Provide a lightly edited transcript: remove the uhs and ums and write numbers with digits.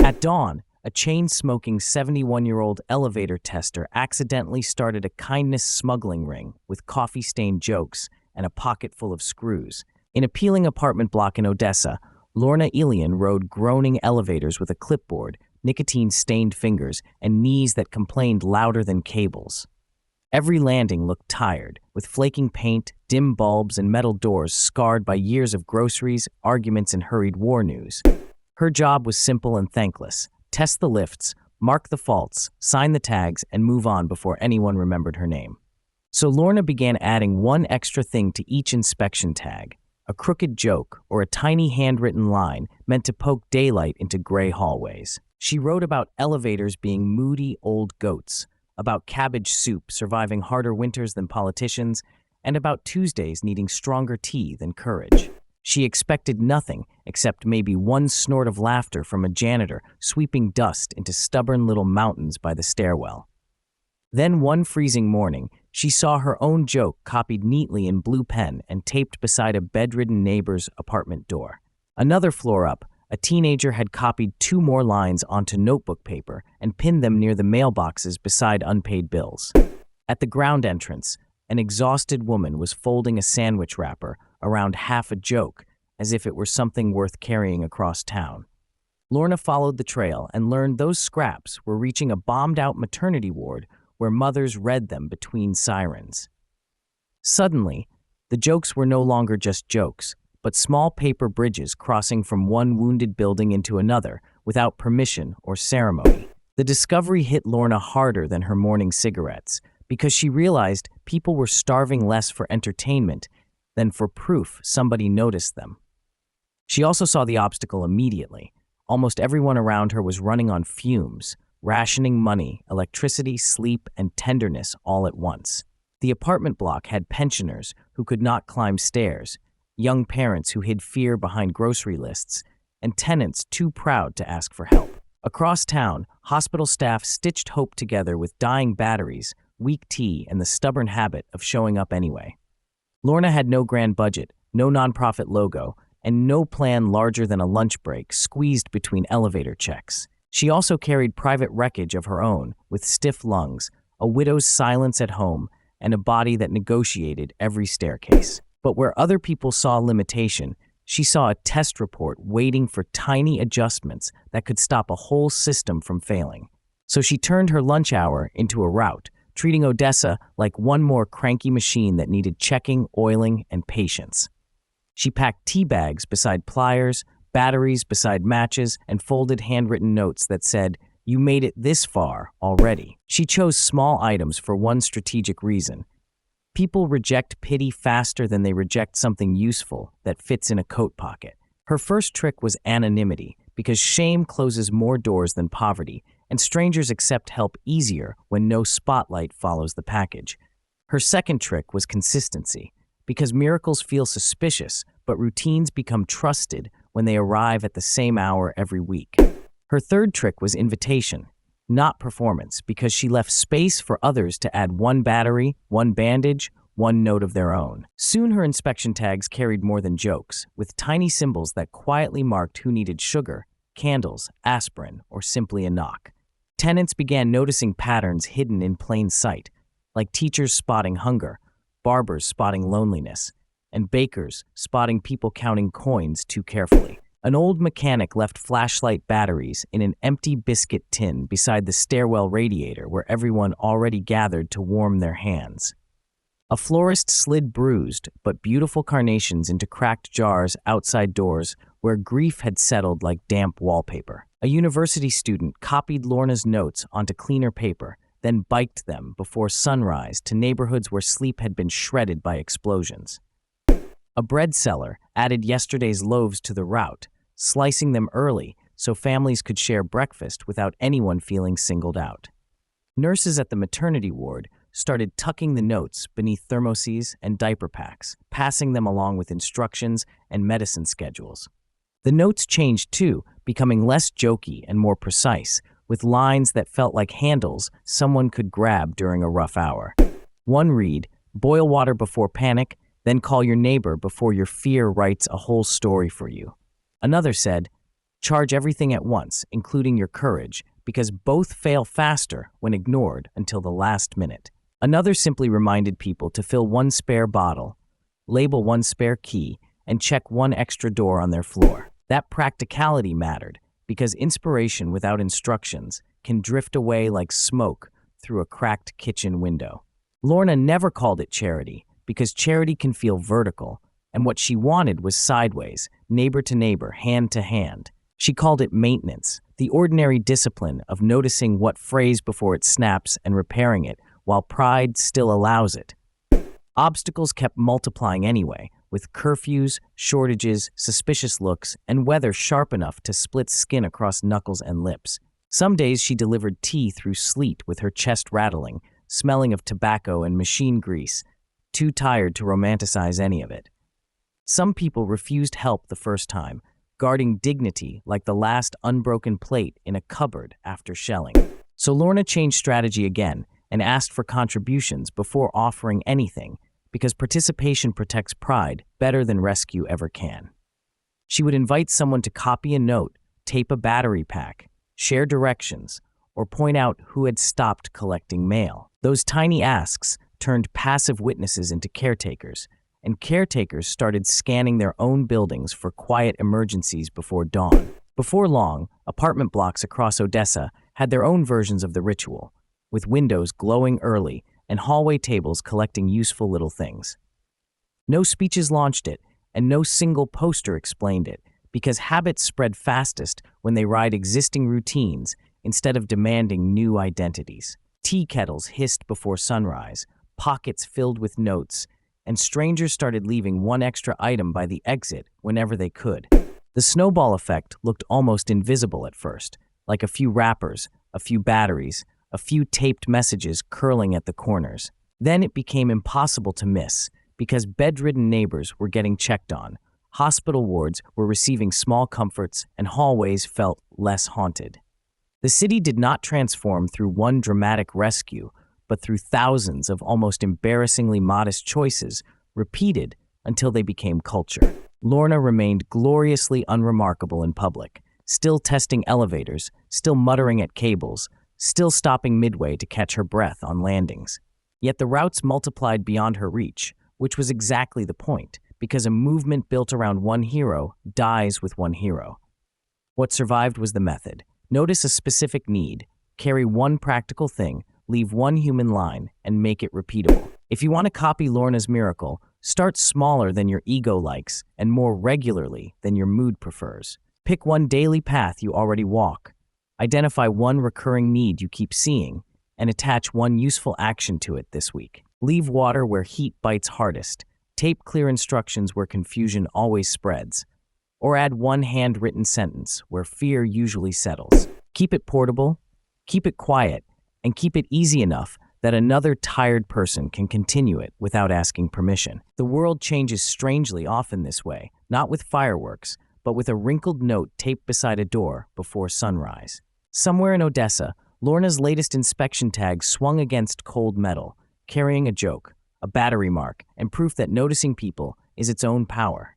At dawn, a chain-smoking 71-year-old elevator tester accidentally started a kindness smuggling ring with coffee-stained jokes and a pocket full of screws. In a peeling apartment block in Odesa, Lorna Ilyin rode groaning elevators with a clipboard, nicotine-stained fingers, and knees that complained louder than cables. Every landing looked tired, with flaking paint, dim bulbs, and metal doors scarred by years of groceries, arguments, and hurried war news. Her job was simple and thankless: test the lifts, mark the faults, sign the tags, and move on before anyone remembered her name. So Lorna began adding one extra thing to each inspection tag: a crooked joke or a tiny handwritten line meant to poke daylight into gray hallways. She wrote about elevators being moody old goats, about cabbage soup surviving harder winters than politicians, and about Tuesdays needing stronger tea than courage. She expected nothing except maybe one snort of laughter from a janitor sweeping dust into stubborn little mountains by the stairwell. Then one freezing morning, she saw her own joke copied neatly in blue pen and taped beside a bedridden neighbor's apartment door. Another floor up, a teenager had copied 2 more lines onto notebook paper and pinned them near the mailboxes beside unpaid bills. At the ground entrance, an exhausted woman was folding a sandwich wrapper around half a joke, as if it were something worth carrying across town. Lorna followed the trail and learned those scraps were reaching a bombed-out maternity ward where mothers read them between sirens. Suddenly, the jokes were no longer just jokes, but small paper bridges crossing from one wounded building into another without permission or ceremony. The discovery hit Lorna harder than her morning cigarettes, because she realized people were starving less for entertainment than for proof somebody noticed them. She also saw the obstacle immediately. Almost everyone around her was running on fumes, rationing money, electricity, sleep, and tenderness all at once. The apartment block had pensioners who could not climb stairs, young parents who hid fear behind grocery lists, and tenants too proud to ask for help. Across town, hospital staff stitched hope together with dying batteries, weak tea, and the stubborn habit of showing up anyway. Lorna had no grand budget, no nonprofit logo, and no plan larger than a lunch break squeezed between elevator checks. She also carried private wreckage of her own, with stiff lungs, a widow's silence at home, and a body that negotiated every staircase. But where other people saw limitation, she saw a test report waiting for tiny adjustments that could stop a whole system from failing. So she turned her lunch hour into a route, treating Odesa like one more cranky machine that needed checking, oiling, and patience. She packed tea bags beside pliers, batteries beside matches, and folded handwritten notes that said, "You made it this far already." She chose small items for one strategic reason. People reject pity faster than they reject something useful that fits in a coat pocket. Her first trick was anonymity, because shame closes more doors than poverty, and strangers accept help easier when no spotlight follows the package. Her second trick was consistency, because miracles feel suspicious, but routines become trusted when they arrive at the same hour every week. Her third trick was invitation, not performance, because she left space for others to add one battery, one bandage, one note of their own. Soon her inspection tags carried more than jokes, with tiny symbols that quietly marked who needed sugar, candles, aspirin, or simply a knock. Tenants began noticing patterns hidden in plain sight, like teachers spotting hunger, barbers spotting loneliness, and bakers spotting people counting coins too carefully. An old mechanic left flashlight batteries in an empty biscuit tin beside the stairwell radiator where everyone already gathered to warm their hands. A florist slid bruised but beautiful carnations into cracked jars outside doors where grief had settled like damp wallpaper. A university student copied Lorna's notes onto cleaner paper, then biked them before sunrise to neighborhoods where sleep had been shredded by explosions. A bread seller added yesterday's loaves to the route, slicing them early so families could share breakfast without anyone feeling singled out. Nurses at the maternity ward started tucking the notes beneath thermoses and diaper packs, passing them along with instructions and medicine schedules. The notes changed too, becoming less jokey and more precise, with lines that felt like handles someone could grab during a rough hour. One read, "Boil water before panic, then call your neighbor before your fear writes a whole story for you." Another said, Charge everything at once, including your courage, because both fail faster when ignored until the last minute. Another simply reminded people to fill one spare bottle, label one spare key, and check one extra door on their floor. That practicality mattered, because inspiration without instructions can drift away like smoke through a cracked kitchen window. Lorna never called it charity, because charity can feel vertical, and what she wanted was sideways, neighbor to neighbor, hand to hand. She called it maintenance, the ordinary discipline of noticing what frays before it snaps and repairing it, while pride still allows it. Obstacles kept multiplying anyway, with curfews, shortages, suspicious looks, and weather sharp enough to split skin across knuckles and lips. Some days she delivered tea through sleet with her chest rattling, smelling of tobacco and machine grease, too tired to romanticize any of it. Some people refused help the first time, guarding dignity like the last unbroken plate in a cupboard after shelling. So Lorna changed strategy again and asked for contributions before offering anything, because participation protects pride better than rescue ever can. She would invite someone to copy a note, tape a battery pack, share directions, or point out who had stopped collecting mail. Those tiny asks turned passive witnesses into caretakers, and caretakers started scanning their own buildings for quiet emergencies before dawn. Before long, apartment blocks across Odesa had their own versions of the ritual, with windows glowing early and hallway tables collecting useful little things. No speeches launched it, and no single poster explained it, because habits spread fastest when they ride existing routines instead of demanding new identities. Tea kettles hissed before sunrise, pockets filled with notes, and strangers started leaving one extra item by the exit whenever they could. The snowball effect looked almost invisible at first, like a few wrappers, a few batteries, a few taped messages curling at the corners. Then it became impossible to miss, because bedridden neighbors were getting checked on, hospital wards were receiving small comforts, and hallways felt less haunted. The city did not transform through one dramatic rescue, but through thousands of almost embarrassingly modest choices, repeated until they became culture. Lorna remained gloriously unremarkable in public, still testing elevators, still muttering at cables, still stopping midway to catch her breath on landings. Yet the routes multiplied beyond her reach, which was exactly the point, because a movement built around one hero dies with one hero. What survived was the method. Notice a specific need, carry one practical thing, leave one human line, and make it repeatable. If you want to copy Lorna's miracle, start smaller than your ego likes and more regularly than your mood prefers. Pick one daily path you already walk. Identify one recurring need you keep seeing, and attach one useful action to it this week. Leave water where heat bites hardest. Tape clear instructions where confusion always spreads. Or add one handwritten sentence where fear usually settles. Keep it portable, keep it quiet, and keep it easy enough that another tired person can continue it without asking permission. The world changes strangely often this way, not with fireworks, but with a wrinkled note taped beside a door before sunrise. Somewhere in Odesa, Lorna's latest inspection tag swung against cold metal, carrying a joke, a battery mark, and proof that noticing people is its own power.